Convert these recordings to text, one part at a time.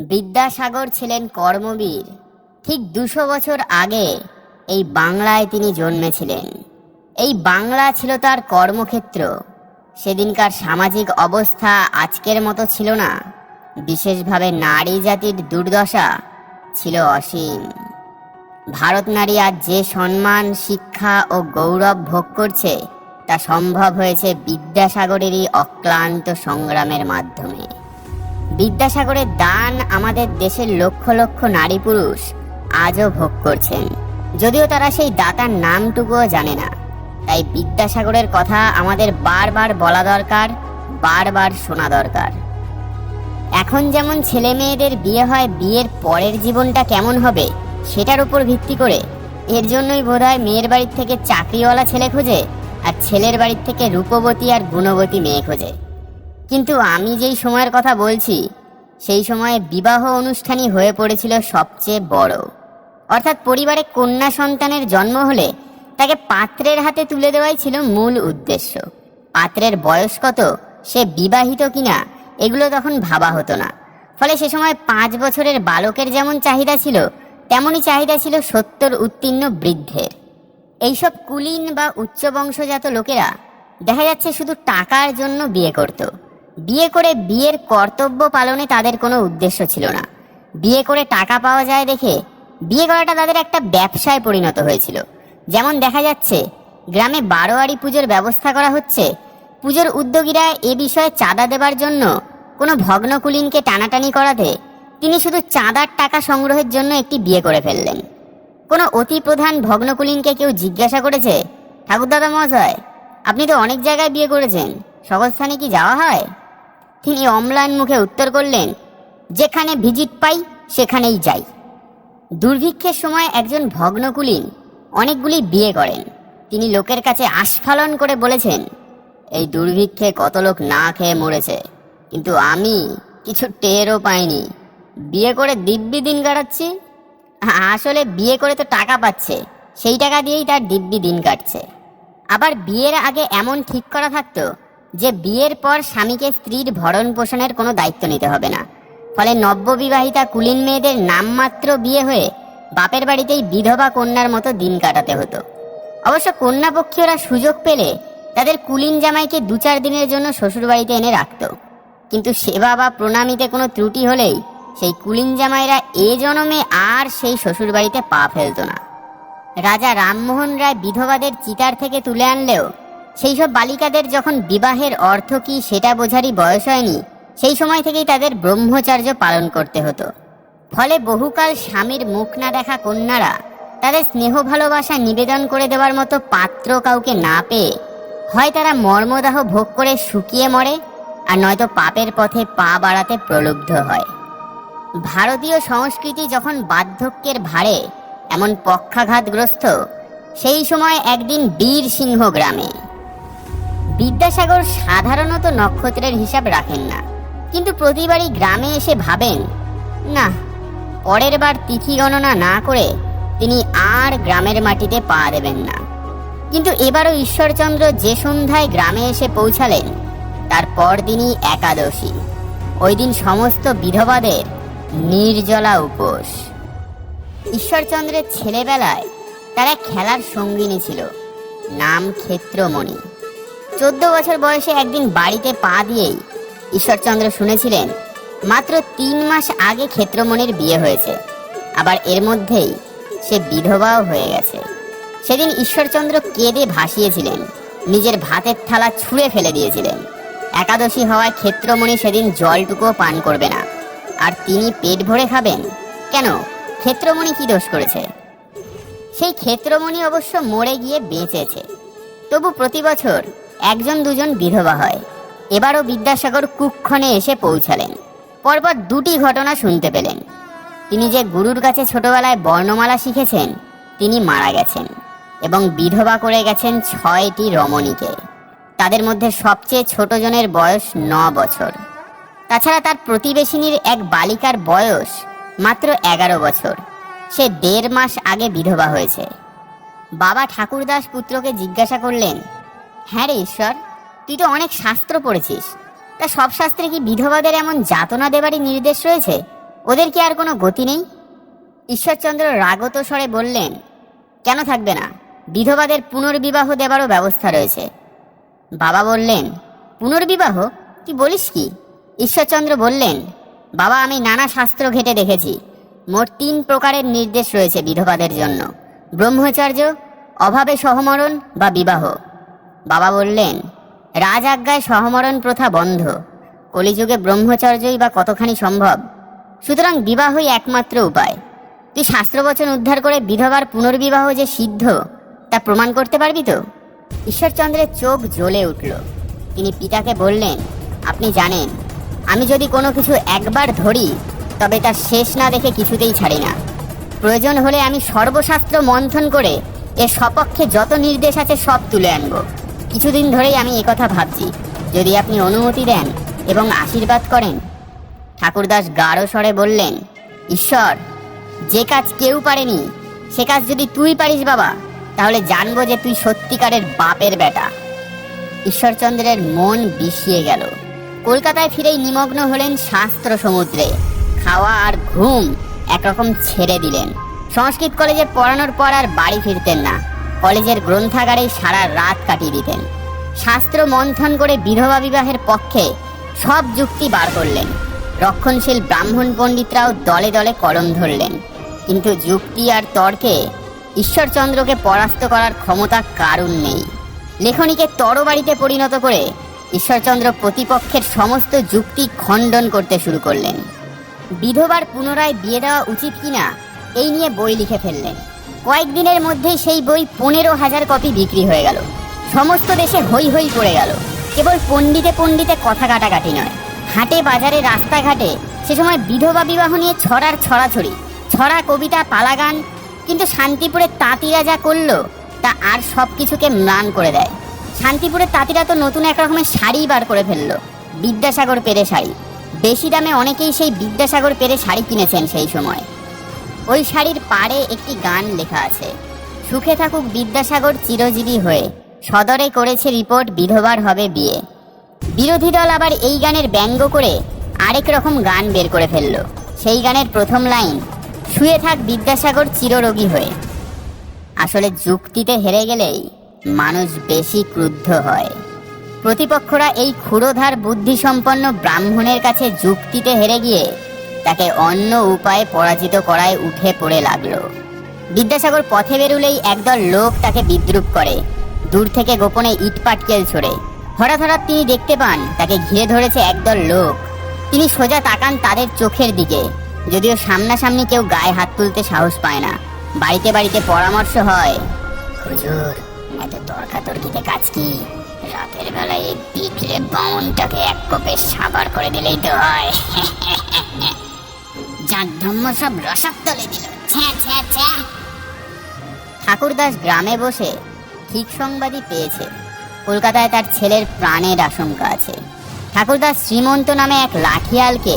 বিদ্যাসাগর ছিলেন কর্মবীর। ঠিক 200 বছর আগে এই বাংলায় তিনি জন্মেছিলেন। এই বাংলা ছিল তার কর্মক্ষেত্র। সেদিনকার সামাজিক অবস্থা আজকের মতো ছিল না। বিশেষভাবে নারী জাতির দুর্দশা ছিল অসীম। ভারত নারী আজ যে সম্মান, শিক্ষা ও গৌরব ভোগ করছে তা সম্ভব হয়েছে বিদ্যাসাগরেরই অক্লান্ত সংগ্রামের মাধ্যমে। বিদ্যাসাগরের দান আমাদের দেশের লক্ষ লক্ষ নারী পুরুষ আজও ভোগ করছেন, যদিও তারা সেই দাতার নামটুকুও জানে না। তাই বিদ্যাসাগরের কথা আমাদের বারবার বলা দরকার, বারবার শোনা দরকার। এখন যেমন ছেলে মেয়েদের বিয়ে হয়, বিয়ের পরের জীবনটা কেমন হবে সেটার উপর ভিত্তি করে। এর জন্যই বোধহয় মেয়ের বাড়ির থেকে চাকরিওয়ালা ছেলে খোঁজে আর ছেলের বাড়ির থেকে রূপবতী আর গুণবতী মেয়ে খোঁজে। কিন্তু আমি যেই সময়ের কথা বলছি সেই সময়ে বিবাহ অনুষ্ঠানই হয়ে পড়েছিল সবচেয়ে বড়। অর্থাৎ পরিবারে কন্যা সন্তানের জন্ম হলে তাকে পাত্রের হাতে তুলে দেওয়াই ছিল মূল উদ্দেশ্য। পাত্রের বয়স কত, সে বিবাহিত কিনা, এগুলো তখন ভাবা হতো না। ফলে সে সময় 5 বছরের বালকের যেমন চাহিদা ছিল, তেমনই চাহিদা ছিল 70 উত্তীর্ণ বৃদ্ধের। এইসব কুলীন বা উচ্চ বংশজাত লোকেরা দেখা যাচ্ছে শুধু টাকার জন্য বিয়ে করত। বিয়ে করে বিয়ের কর্তব্য পালনে তাদের কোনো উদ্দেশ্য ছিল না। বিয়ে করে টাকা পাওয়া যায় দেখে বিয়ে করাটা তাদের একটা ব্যবসায় পরিণত হয়েছিল। যেমন দেখা যাচ্ছে গ্রামে 12 পুজোর ব্যবস্থা করা হচ্ছে। পুজোর উদ্যোগীরা এ বিষয়ে চাঁদা দেবার জন্য কোনো ভগ্ন কুলীনকে টানাটানি করাতে তিনি শুধু চাঁদার টাকা সংগ্রহের জন্য একটি বিয়ে করে ফেললেন। কোনো অতি প্রধান ভগ্নকুলীনকে কেউ জিজ্ঞাসা করেছে, ঠাকুরদাদা মহাশয়, আপনি তো অনেক জায়গায় বিয়ে করেছেন, সকল স্থানে কি যাওয়া হয়? তিনি অম্লান মুখে উত্তর করলেন, যেখানে ভিজিট পাই সেখানেই যাই। দুর্ভিক্ষের সময় একজন ভগ্নকুলীন অনেকগুলি বিয়ে করেন। তিনি লোকের কাছে আস্ফালন করে বলেছেন, এই দুর্ভিক্ষে কত লোক না খেয়ে মরেছে, কিন্তু আমি কিছু টেরও পাইনি। বিয়ে করে দিব্যি দিন কাটাচ্ছি। আসলে বিয়ে করে তো টাকা পাচ্ছে, সেই টাকা দিয়েই তার দিব্যি দিন কাটছে। আবার বিয়ের আগে এমন ঠিক করা থাকতো যে বিয়ের পর স্বামীকে স্ত্রীর ভরণ পোষণের কোনো দায়িত্ব নিতে হবে না। ফলে নব্যবিবাহিতা কুলীন মেয়েদের নামমাত্র বিয়ে হয়ে বাপের বাড়িতেই বিধবা কন্যার মতো দিন কাটাতে হতো। অবশ্য কন্যাপক্ষীয়রা সুযোগ পেলে তাদের কুলীন জামাইকে 2-4 দিনের জন্য শ্বশুরবাড়িতে এনে রাখত। কিন্তু সেবা বা প্রণামীতে কোনো ত্রুটি হলেই সেই কুলীন জামাইরা এ জন্মে আর সেই শ্বশুরবাড়িতে পা ফেলত না। রাজা রামমোহন রায় বিধবাদের চিতার থেকে তুলে আনলেও সেই সব বালিকাদের যখন বিবাহের অর্থ কি সেটা বোঝারই বয়স হয়নি, সেই সময় থেকেই তাদের ব্রহ্মচর্য পালন করতে হতো। ফলে বহুকাল স্বামীর মুখ না দেখা কন্যারা তাদের স্নেহ ভালোবাসা নিবেদন করে দেওয়ার মতো পাত্র কাউকে না পেয়ে হয় তারা মর্মদাহ ভোগ করে শুকিয়ে মরে, আর নয়তো পাপের পথে পা বাড়াতে প্রলুব্ধ হয়। ভারতীয় সংস্কৃতি যখন বার্ধক্যের ভারে এমন পক্ষাঘাতগ্রস্ত, সেই সময় একদিন বীরসিংহ গ্রামে। বিদ্যাসাগর সাধারণত নক্ষত্রের হিসাব রাখেন না, কিন্তু প্রতিবারই গ্রামে এসে ভাবেন, না, পরের বার তিথি গণনা না করে তিনি আর গ্রামের মাটিতে পা দেবেন না। কিন্তু এবারও ঈশ্বরচন্দ্র যে সন্ধ্যায় গ্রামে এসে পৌঁছালেন তার পরদিনই একাদশী। ওই দিন সমস্ত বিধবাদের নির্জলা উপোস। ঈশ্বরচন্দ্রের ছেলেবেলায় তারা খেলার সঙ্গিনী ছিল, নাম ক্ষেত্রমণি। 14 বছর বয়সে একদিন বাড়িতে পা দিয়েই ঈশ্বরচন্দ্র শুনেছিলেন মাত্র 3 মাস আগে ক্ষেত্রমণির বিয়ে হয়েছে, আবার এর মধ্যেই সে বিধবাও হয়ে গেছে। সেদিন ঈশ্বরচন্দ্র কেঁদে ভাসিয়েছিলেন, নিজের ভাতের থালা ছুঁড়ে ফেলে দিয়েছিলেন। একাদশী হওয়ায় ক্ষেত্রমণি সেদিন জলটুকুও পান করবে না। আর তিনি পেট ভরে খাবেন কেন? ক্ষেত্রমণি কি দোষ করেছে? সেই ক্ষেত্রমণি অবশ্য মরে গিয়ে বেঁচেছে। তবু প্রতি বছর 1-2 বিধবা হয়। এবারও বিদ্যাসাগর কুক্ষণে এসে পৌঁছালেন। পরপর 2টি ঘটনা শুনতে পেলেন। তিনি যে গুরুর কাছে ছোটবেলায় বর্ণমালা শিখেছেন তিনি মারা গেছেন এবং বিধবা করে গেছেন 6টি রমণীকে। তাদের মধ্যে সবচেয়ে ছোট জনের বয়স 9 বছর। তাছাড়া তার প্রতিবেশিনীর এক বালিকার বয়স মাত্র 11 বছর। সে 1.5 মাস আগে বিধবা হয়েছে। বাবা ঠাকুরদাস পুত্রকে জিজ্ঞাসা করলেন, হ্যাঁ রে ঈশ্বর, তুই তো অনেক শাস্ত্র পড়েছিস, তা সব শাস্ত্রে কি বিধবাদের এমন যাতনা দেবারই নির্দেশ রয়েছে? ওদের কি আর কোনো গতি নেই? ঈশ্বরচন্দ্র রাগত স্বরে বললেন, কেন থাকবে না, বিধবাদের পুনর্বিবাহ দেবারও ব্যবস্থা রয়েছে। বাবা বললেন, পুনর্বিবাহ? কি বলিস কি? ঈশ্বরচন্দ্র বললেন, বাবা, আমি নানা শাস্ত্র ঘেটে দেখেছি, মোট 3 প্রকারের নির্দেশ রয়েছে বিধবাদের জন্য: ব্রহ্মচর্য, অভাবে সহমরণ বা বিবাহ। বাবা বললেন, রাজ আজ্ঞায় সহমরণ প্রথা বন্ধ, কলিযুগে ব্রহ্মচর্যই বা কতখানি সম্ভব, সুতরাং বিবাহই একমাত্র উপায়। তুই শাস্ত্রবচন উদ্ধার করে বিধবার পুনর্বিবাহ যে সিদ্ধ তা প্রমাণ করতে পারবি তো? ঈশ্বরচন্দ্রের চোখ জ্বলে উঠল। তিনি পিতাকে বললেন, আপনি জানেন, আমি যদি কোনো কিছু একবার ধরি তবে তার শেষ না দেখে কিছুতেই ছাড়ি না। প্রয়োজন হলে আমি সর্বশাস্ত্র মন্থন করে এর সপক্ষে যত নির্দেশ আছে সব তুলে আনব। কিছুদিন ধরেই আমি একথা ভাবছি, যদি আপনি অনুমতি দেন এবং আশীর্বাদ করেন। ঠাকুরদাস গাঢ় স্বরে বললেন, ঈশ্বর, যে কাজ কেউ পারেনি সে কাজ যদি তুই পারিস বাবা, তাহলে জানবো যে তুই সত্যিকারের বাপের বেটা। ঈশ্বরচন্দ্রের মন বিষিয়ে গেল। কলকাতায় ফিরেই নিমগ্ন হলেন শাস্ত্র সমুদ্রে। খাওয়া আর ঘুম একরকম ছেড়ে দিলেন। সংস্কৃত কলেজে পড়ানোর পর আর বাড়ি ফিরতেন না, কলেজের গ্রন্থাগারেই সারা রাত কাটিয়ে দিতেন। শাস্ত্র মন্থন করে বিধবা বিবাহের পক্ষে সব যুক্তি বার করলেন। রক্ষণশীল ব্রাহ্মণ পণ্ডিতরাও দলে দলে কলম ধরলেন, কিন্তু যুক্তি আর তর্কে ঈশ্বরচন্দ্রকে পরাস্ত করার ক্ষমতা কারুর নেই। লেখনীকে তরবারিতে পরিণত করে ঈশ্বরচন্দ্র প্রতিপক্ষের সমস্ত যুক্তি খণ্ডন করতে শুরু করলেন। বিধবার পুনরায় বিয়ে দেওয়া উচিত কিনা এই নিয়ে বই লিখে ফেললেন। কয়েকদিনের মধ্যেই সেই বই 15,000 কপি বিক্রি হয়ে গেল। সমস্ত দেশে হই হই পড়ে গেল। কেবল পণ্ডিতে পণ্ডিতে কথা কাটাকাটি নয়, হাটে বাজারে রাস্তাঘাটে সে সময় বিধবা বিবাহ নিয়ে ছড়ার ছড়াছড়ি, ছড়া, কবিতা, পালাগান। কিন্তু শান্তিপুরের তাঁতিরা যা করলো তা আর সব কিছুকে ম্লান করে দেয়। শান্তিপুরের তাঁতিরা তো নতুন এক রকমের শাড়ি বার করে ফেললো, বিদ্যাসাগর পেরে শাড়ি। বেশি দামে অনেকেই সেই বিদ্যাসাগর পেরে শাড়ি কিনেছেন সেই সময়। ওই শাড়ির পাড়ে একটি গান লেখা আছে, সুখে থাকুক বিদ্যাসাগর চিরজীবী হয়ে, সদরে করেছে রিপোর্ট বিধবার হবে বিয়ে। বিরোধী দল আবার এই গানের ব্যঙ্গ করে আরেক রকম গান বের করে ফেললো। সেই গানের প্রথম লাইন, শুয়ে থাক বিদ্যাসাগর চিররোগী হয়ে। আসলে যুক্তিতে হেরে গেলেই মানুষ বেশি ক্রুদ্ধ হয়। প্রতিপক্ষরা এই ক্ষুরোধার বুদ্ধিসম্পন্ন ব্রাহ্মণের কাছে যুক্তিতে হেরে গিয়ে তাকে অন্য উপায়ে পরাজিত করায় উঠে পড়ে লাগলো। বিদ্যাসাগর পথে বেরুলেই একদল লোক তাকে বিদ্রূপ করে, দূর থেকে গোপনে ইট পাটকেল ছোড়ে। হঠাৎ হঠাৎ তিনি দেখতে পান তাকে ঘিরে ধরেছে একদল লোক। তিনি সোজা তাকান তাদের চোখের দিকে, যদিও সামনাসামনি কেউ গায়ে হাত তুলতে সাহস পায় না। বাড়িতে বাড়িতে পরামর্শ হয়, হুজুর, এত তর্কাতর্কিতে কাজ কি? রাতের বেলায় এই বিকলে বামনটাকে এক কোপে সাবার করে দিলেই তো হয়। যার ধর্ম সব রসাতলে দিল। ঠাকুরদাস গ্রামে বসে ঠিক সংবাদই পেয়েছে, কলকাতায় তার ছেলের প্রাণের আশঙ্কা আছে। ঠাকুরদাস শ্রীমন্ত নামে এক লাঠিয়ালকে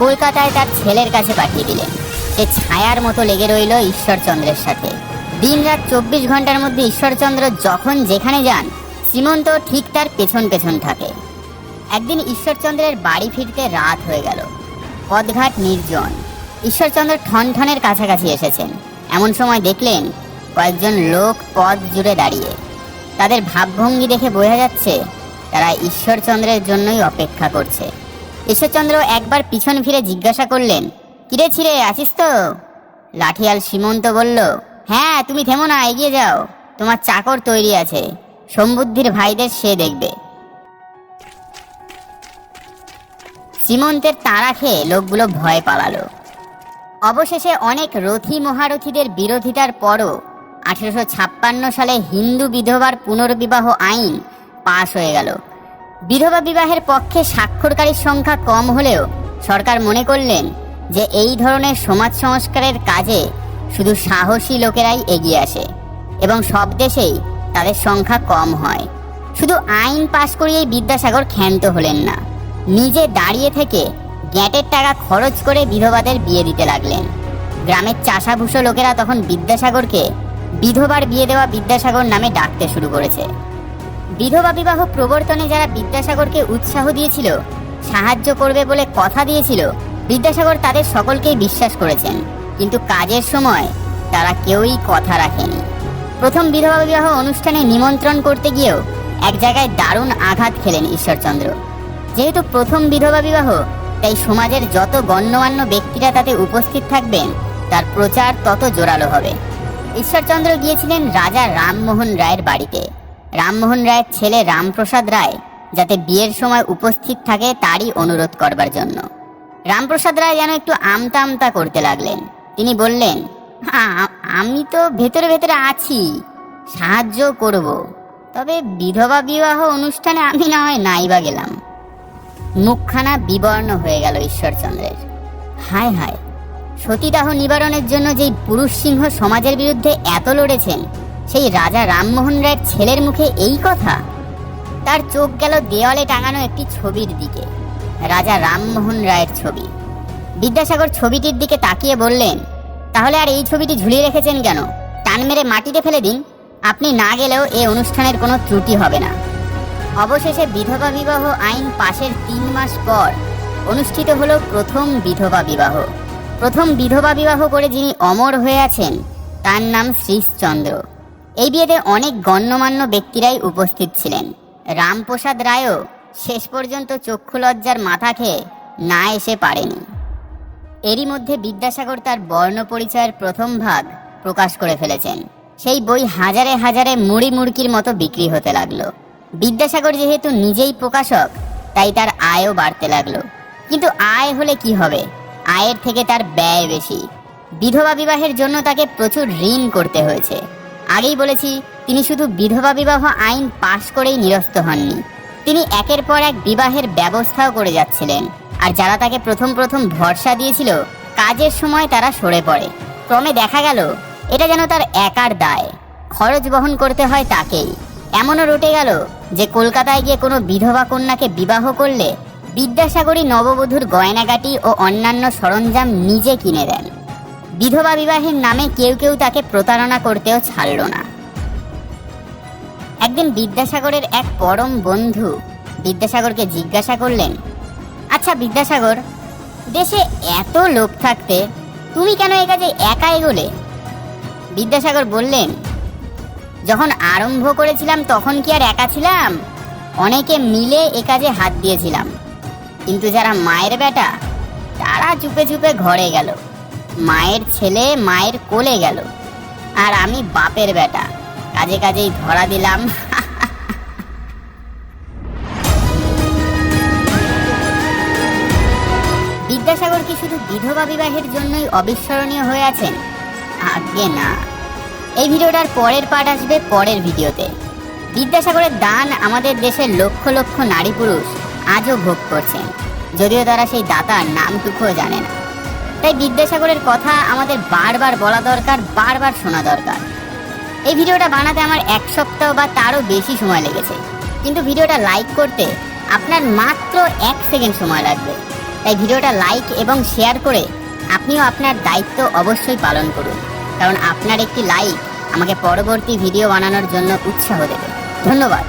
কলকাতায় তার ছেলের কাছে পাঠিয়ে দিলেন। সে ছায়ার মতো লেগে রইল ঈশ্বরচন্দ্রের সাথে। দিন রাত 24 ঘন্টার মধ্যে ঈশ্বরচন্দ্র যখন যেখানে যান, শ্রীমন্ত ঠিক তার পেছন পেছন থাকে। একদিন ঈশ্বরচন্দ্রের বাড়ি ফিরতে রাত হয়ে গেল। পথঘাট নির্জন। ঈশ্বরচন্দ্র ঠনঠনের কাছাকাছি এসেছেন। এমন সময় দেখলেন কয়েকজন লোক পথ জুড়ে দাঁড়িয়ে। তাদের ভাবভঙ্গি দেখে বোঝা যাচ্ছে তারা ঈশ্বরচন্দ্রের জন্যই অপেক্ষা করছে। ঈশ্বরচন্দ্র একবার পিছন ফিরে জিজ্ঞাসা করলেন, কিরে ছিরে, আছিস তো? লাঠিয়াল শ্রীমন্ত বলল, হ্যাঁ, তুমি থেমো না, এগিয়ে যাও, তোমার চাকর তৈরি আছে, সম্বুদ্ধির ভাইদের সে দেখবে। শ্রীমন্তের তাড়া খেয়ে লোকগুলো ভয় পালালো। অবশেষে অনেক রথী মহারথীদের বিরোধিতার পরও 1856 সালে হিন্দু বিধবার পুনর্বিবাহ আইন পাশ হয়ে গেল। বিধবা বিবাহের পক্ষে স্বাক্ষরকারীর সংখ্যা কম হলেও সরকার মনে করলেন যে এই ধরনের সমাজ সংস্কারের কাজে শুধু সাহসী লোকেরাই এগিয়ে আসে এবং সব দেশেই তাদের সংখ্যা কম হয়। শুধু আইন পাশ করিয়েই বিদ্যাসাগর ক্ষান্ত হলেন না, নিজে দাঁড়িয়ে থেকে গ্যাটের টাকা খরচ করে বিধবাদের বিয়ে দিতে লাগলেন। গ্রামের চাষাভুষো লোকেরা তখন বিদ্যাসাগরকে বিধবার বিয়ে দেওয়া বিদ্যাসাগর নামে ডাকতে শুরু করেছে। বিধবা বিবাহ প্রবর্তনে যারা বিদ্যাসাগরকে উৎসাহ দিয়েছিল, সাহায্য করবে বলে কথা দিয়েছিল, বিদ্যাসাগর তাদের সকলকেই বিশ্বাস করেছেন, কিন্তু কাজের সময় তারা কেউই কথা রাখেনি। প্রথম বিধবা বিবাহ অনুষ্ঠানে নিমন্ত্রণ করতে গিয়েও এক জায়গায় দারুণ আঘাত খেলেন ঈশ্বরচন্দ্র। যেহেতু প্রথম বিধবা বিবাহ, তাই সমাজের যত গণ্যমান্য ব্যক্তিরা তাতে উপস্থিত থাকবেন তার প্রচার তত জোরালো হবে। ঈশ্বরচন্দ্র গিয়েছিলেন রাজা রামমোহন রায়ের বাড়িতে। রামমোহন রায়ের ছেলে রামপ্রসাদ রায় যাতে বিয়ের সময় উপস্থিত থাকে তারই অনুরোধ করবার জন্য। রামপ্রসাদ রায় যেন একটু আমতা আমতা করতে লাগলেন। তিনি বললেন, আমি তো ভেতরে ভেতরে আছি, সাহায্য করব, তবে বিধবা বিবাহ অনুষ্ঠানে আমি না হয় নাইবা গেলাম। মুখখানা বিবর্ণ হয়ে গেল ঈশ্বরচন্দ্রের। হায় হায়, সতীদাহ নিবারণের জন্য যেই পুরুষ সিংহ সমাজের বিরুদ্ধে এত লড়েছেন, সেই রাজা রামমোহন রায়ের ছেলের মুখে এই কথা। তার চোখ গেল দেওয়ালে টাঙানো একটি ছবির দিকে, রাজা রামমোহন রায়ের ছবি। বিদ্যাসাগর ছবিটির দিকে তাকিয়ে বললেন, তাহলে আর এই ছবিটি ঝুলিয়ে রেখেছেন কেন? টান মেরে মাটিতে ফেলে দিন, আপনি না গেলেও এই অনুষ্ঠানের কোনো ত্রুটি হবে না। অবশেষে বিধবা বিবাহ আইন পাশের 3 মাস পর অনুষ্ঠিত হলো প্রথম বিধবা বিবাহ। প্রথম বিধবা বিবাহ করে যিনি অমর হয়ে আছেন তার নাম শ্রীশচন্দ্র। এই বিয়েতে অনেক গণ্যমান্য ব্যক্তিরাই উপস্থিত ছিলেন। রামপ্রসাদ রায়ও শেষ পর্যন্ত চক্ষু লজ্জার মাথা খেয়ে না এসে পারেনি। এরই মধ্যে বিদ্যাসাগর তার বর্ণ পরিচয়ের প্রথম ভাগ প্রকাশ করে ফেলেছেন। সেই বই হাজারে হাজারে মুড়ি মুড়কির মতো বিক্রি হতে লাগলো। বিদ্যাসাগর যেহেতু নিজেই প্রকাশক, তাই তার আয়ও বাড়তে লাগলো। কিন্তু আয় হলে কি হবে, আয়ের থেকে তার ব্যয় বেশি। বিধবা বিবাহের জন্য তাকে প্রচুর ঋণ করতে হয়েছে। আগেই বলেছি, তিনি শুধু বিধবা বিবাহ আইন পাশ করেই নিরস্ত হননি, তিনি একের পর এক বিবাহের ব্যবস্থাও করে যাচ্ছিলেন। আর যারা তাকে প্রথম প্রথম ভরসা দিয়েছিল, কাজের সময় তারা সরে পড়ে। ক্রমে দেখা গেল এটা যেন তার একার দায়, খরচ বহন করতে হয় তাকেই। এমনও রটে গেল যে কলকাতায় গিয়ে কোনো বিধবা কন্যাকে বিবাহ করলে বিদ্যাসাগরই নববধূর গয়নাগাটি ও অন্যান্য সরঞ্জাম নিজে কিনে দেন। বিধবা বিবাহের নামে কেউ কেউ তাকে প্রতারণা করতেও ছাড়ল না। একদিন বিদ্যাসাগরের এক পরম বন্ধু বিদ্যাসাগরকে জিজ্ঞাসা করলেন, আচ্ছা বিদ্যাসাগর, দেশে এত লোক থাকতে তুমি কেন এ কাজে একা এগোলে? বিদ্যাসাগর বললেন, যখন আরম্ভ করেছিলাম তখন কি আর একা ছিলাম? অনেকে মিলে এ কাজে হাত দিয়েছিলাম, কিন্তু যারা মায়ের বেটা তারা চুপে চুপে ঘরে গেল, মায়ের ছেলে মায়ের কোলে গেল, আর আমি বাপের বেটা কাজে কাজেই ধরা দিলাম। বিদ্যাসাগর কি শুধু বিধবা বিবাহের জন্যই অবিস্মরণীয় হয়ে আছেন? আজ্ঞে না। এই ভিডিওটার পরের পার্ট আসবে পরের ভিডিওতে। বিদ্যাসাগরের দান আমাদের দেশের লক্ষ লক্ষ নারী পুরুষ আজও ভোগ করছেন, যদিও তারা সেই দাতার নামটুকুও জানে না। তাই বিদ্যাসাগরের কথা আমাদের বারবার বলা দরকার, বারবার শোনা দরকার। এই ভিডিওটা বানাতে আমার 1 সপ্তাহ বা তারও বেশি সময় লেগেছে, কিন্তু ভিডিওটা লাইক করতে আপনার মাত্র 1 সেকেন্ড সময় লাগবে। তাই ভিডিওটা লাইক এবং শেয়ার করে আপনিও আপনার দায়িত্ব অবশ্যই পালন করুন, কারণ আপনার একটি লাইক আমাকে পরবর্তী ভিডিও বানানোর জন্য উৎসাহ দেবে। ধন্যবাদ।